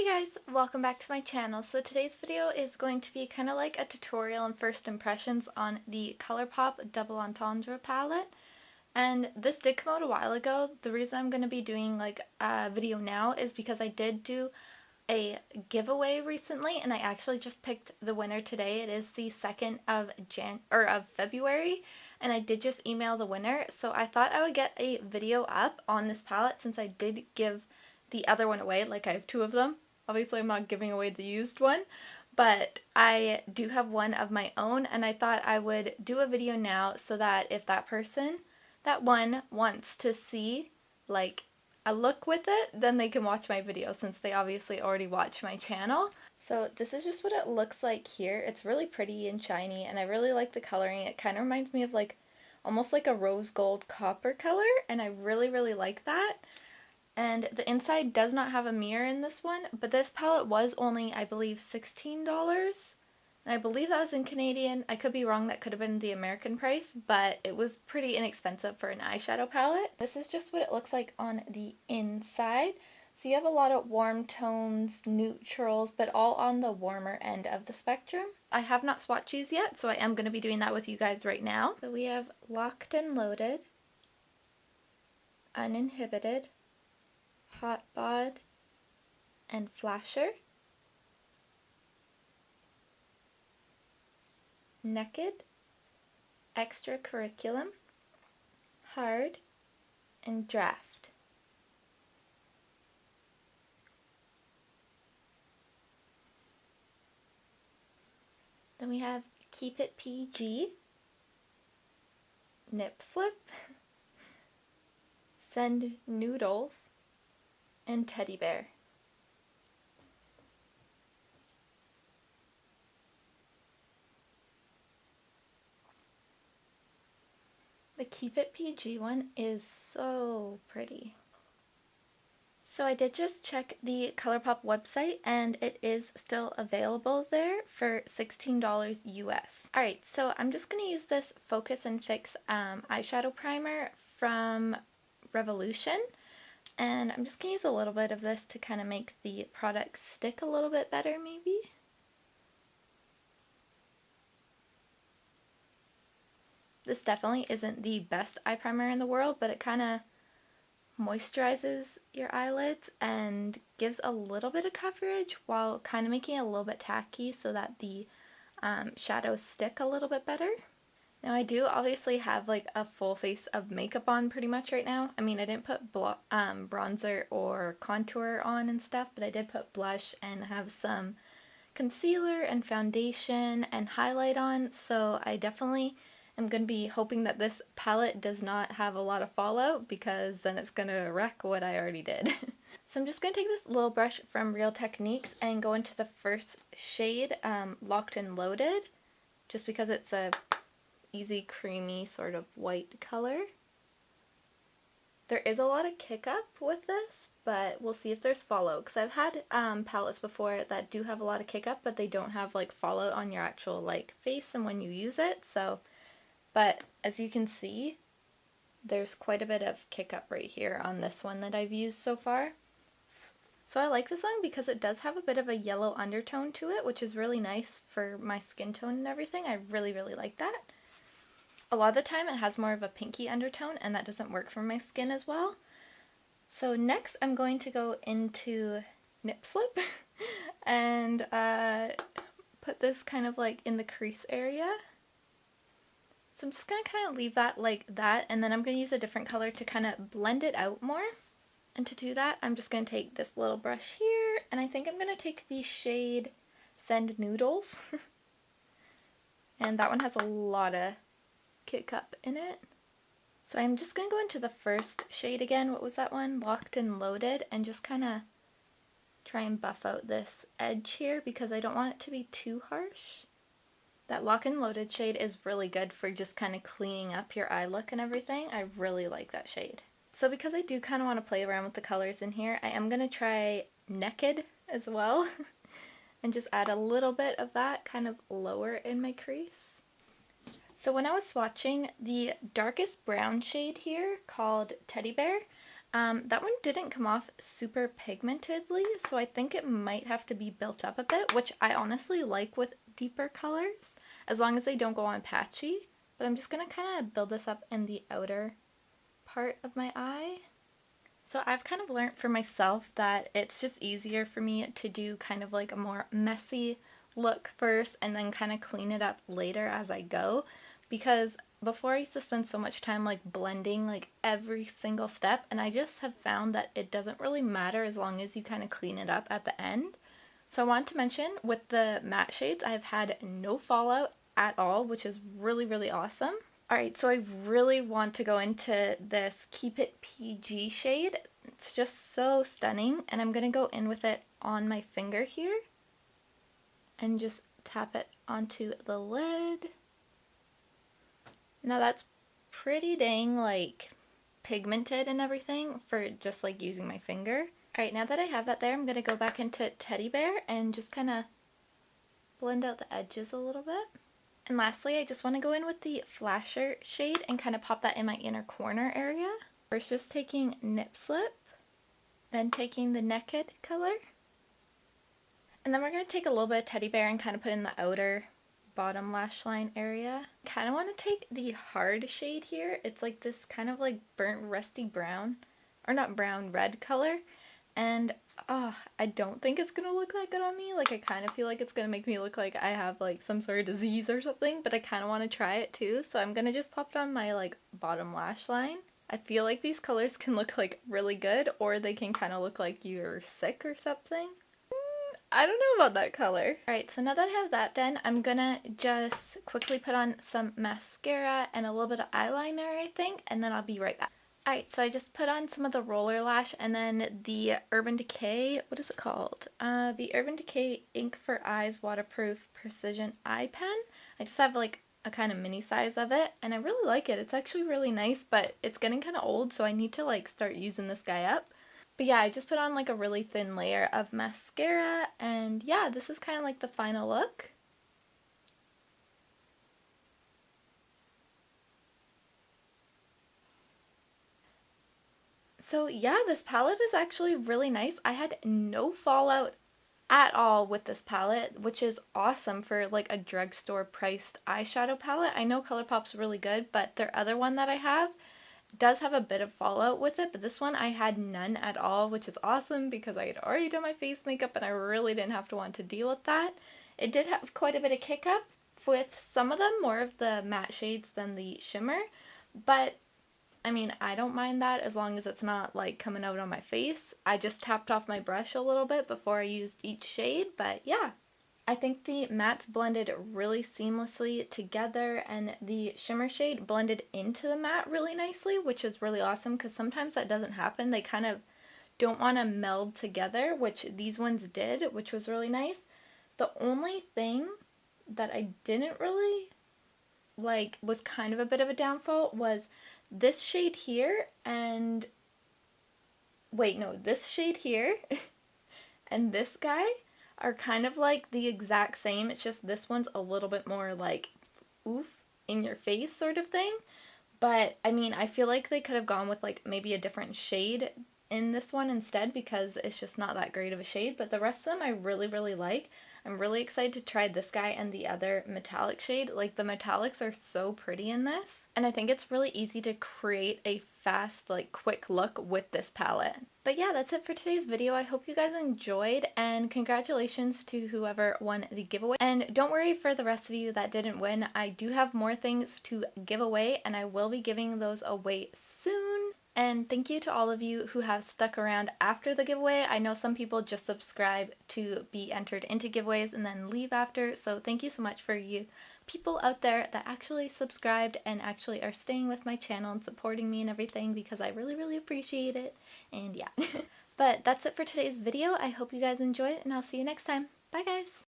Hey guys, welcome back to my channel. So today's video is going to be kind of like a tutorial and first impressions on the ColourPop Double Entendre palette. And this did come out a while ago. The reason I'm going to be doing like a video now is because I did do a giveaway recently and I actually just picked the winner today. It is the 2nd of February and I did just email the winner. So I thought I would get a video up on this palette since I did give the other one away. Like I have two of them. Obviously I'm not giving away the used one, but I do have one of my own and I thought I would do a video now so that if that person, that one, wants to see like a look with it, then they can watch my video since they obviously already watch my channel. So this is just what it looks like here. It's really pretty and shiny and I really like the coloring. It kind of reminds me of like almost like a rose gold copper color and I really like that. And the inside does not have a mirror in this one, but this palette was only, I believe, $16. And I believe that was in Canadian. I could be wrong, that could have been the American price, but it was pretty inexpensive for an eyeshadow palette. This is just what it looks like on the inside. So you have a lot of warm tones, neutrals, but all on the warmer end of the spectrum. I have not swatched these yet, so I am going to be doing that with you guys right now. So we have Locked and Loaded, Uninhibited, Hot Bod, and Flasher, Naked, Extracurriculum, Hard, and Draft. Then we have Keep It PG, Nip Slip, Send Noodles, and Teddy Bear. The Keep It PG one is so pretty. So I did just check the ColourPop website and it is still available there for $16 US. Alright, so I'm just going to use this Focus and Fix eyeshadow primer from Revolution. And I'm just going to use a little bit of this to kind of make the product stick a little bit better maybe. This definitely isn't the best eye primer in the world, but it kind of moisturizes your eyelids and gives a little bit of coverage while kind of making it a little bit tacky so that the shadows stick a little bit better. Now I do obviously have like a full face of makeup on pretty much right now. I mean I didn't put bronzer or contour on and stuff, but I did put blush and have some concealer and foundation and highlight on, so I definitely am going to be hoping that this palette does not have a lot of fallout because then it's going to wreck what I already did. So I'm just going to take this little brush from Real Techniques and go into the first shade, Locked and Loaded, just because it's a easy creamy sort of white color. There is a lot of kick up with this, but we'll see if there's fallout because I've had palettes before that do have a lot of kick up but they don't have like fallout on your actual like face and when you use it. So, but as you can see, there's quite a bit of kick up right here on this one that I've used so far. So I like this one because it does have a bit of a yellow undertone to it, which is really nice for my skin tone and everything. I really like that. A lot of the time it has more of a pinky undertone and that doesn't work for my skin as well. So next I'm going to go into Nip Slip and put this kind of like in the crease area. So I'm just going to kind of leave that like that and then I'm going to use a different color to kind of blend it out more. And to do that I'm just going to take this little brush here and I think I'm going to take the shade Send Noodles. And that one has a lot of kick up in it. So I'm just going to go into the first shade again. What was that one? Locked and Loaded, and just kind of try and buff out this edge here because I don't want it to be too harsh. That Locked and Loaded shade is really good for just kind of cleaning up your eye look and everything. I really like that shade. So because I do kind of want to play around with the colors in here, I am going to try Naked as well and just add a little bit of that kind of lower in my crease. So when I was swatching, the darkest brown shade here called Teddy Bear, That one didn't come off super pigmentedly, so I think it might have to be built up a bit, which I honestly like with deeper colors, as long as they don't go on patchy. But I'm just going to kind of build this up in the outer part of my eye. So I've kind of learned for myself that it's just easier for me to do kind of like a more messy look first and then kind of clean it up later as I go, because before I used to spend so much time like blending like every single step, and I just have found that it doesn't really matter as long as you kind of clean it up at the end. So I wanted to mention with the matte shades, I've had no fallout at all, which is really, really awesome. Alright, so I really want to go into this Keep It PG shade. It's just so stunning, and I'm going to go in with it on my finger here and just tap it onto the lid. Now that's pretty dang like pigmented and everything for just like using my finger. Alright, now that I have that there, I'm going to go back into Teddy Bear and just kind of blend out the edges a little bit. And lastly, I just want to go in with the Flasher shade and kind of pop that in my inner corner area. First just taking Nip Slip, then taking the Naked color. And then we're going to take a little bit of Teddy Bear and kind of put in the outer bottom lash line area. Kind of want to take the Hard shade here. It's like this kind of like burnt rusty brown, or not brown, red color. And I don't think it's gonna look that good on me. Like I kind of feel like it's gonna make me look like I have like some sort of disease or something, but I kind of want to try it too. So I'm gonna just pop it on my like bottom lash line. I feel like these colors can look like really good, or they can kind of look like you're sick or something. I don't know about that color. Alright, so now that I have that done, I'm gonna just quickly put on some mascara and a little bit of eyeliner, I think, and then I'll be right back. Alright, so I just put on some of the Roller Lash and then the Urban Decay, what is it called? The Urban Decay Ink for Eyes Waterproof Precision Eye Pen. I just have like a kind of mini size of it, and I really like it. It's actually really nice, but it's getting kind of old, so I need to like start using this guy up. But yeah, I just put on like a really thin layer of mascara, and yeah, this is kind of like the final look. So yeah, this palette is actually really nice. I had no fallout at all with this palette, which is awesome for like a drugstore priced eyeshadow palette. I know ColourPop's really good, but their other one that I have does have a bit of fallout with it, but this one I had none at all, which is awesome because I had already done my face makeup and I really didn't have to want to deal with that. It did have quite a bit of kick up with some of them, more of the matte shades than the shimmer, but I mean, I don't mind that as long as it's not like coming out on my face. I just tapped off my brush a little bit before I used each shade, but yeah. I think the mattes blended really seamlessly together, and the shimmer shade blended into the matte really nicely, which is really awesome because sometimes that doesn't happen. They kind of don't want to meld together, which these ones did, which was really nice. The only thing that I didn't really like was kind of a bit of a downfall was this shade here and wait, no, this shade here and this guy are kind of like the exact same. It's just this one's a little bit more like oof in your face sort of thing. But I mean, I feel like they could have gone with like maybe a different shade in this one instead because it's just not that great of a shade. But the rest of them I really, really like. I'm really excited to try this guy and the other metallic shade. Like the metallics are so pretty in this. And I think it's really easy to create a fast, like quick look with this palette. But yeah, that's it for today's video. I hope you guys enjoyed, and congratulations to whoever won the giveaway. And don't worry for the rest of you that didn't win. I do have more things to give away, and I will be giving those away soon. And thank you to all of you who have stuck around after the giveaway. I know some people just subscribe to be entered into giveaways and then leave after, so thank you so much for you people out there that actually subscribed and actually are staying with my channel and supporting me and everything, because I really, really appreciate it. And yeah. But that's it for today's video. I hope you guys enjoyed, and I'll see you next time. Bye guys!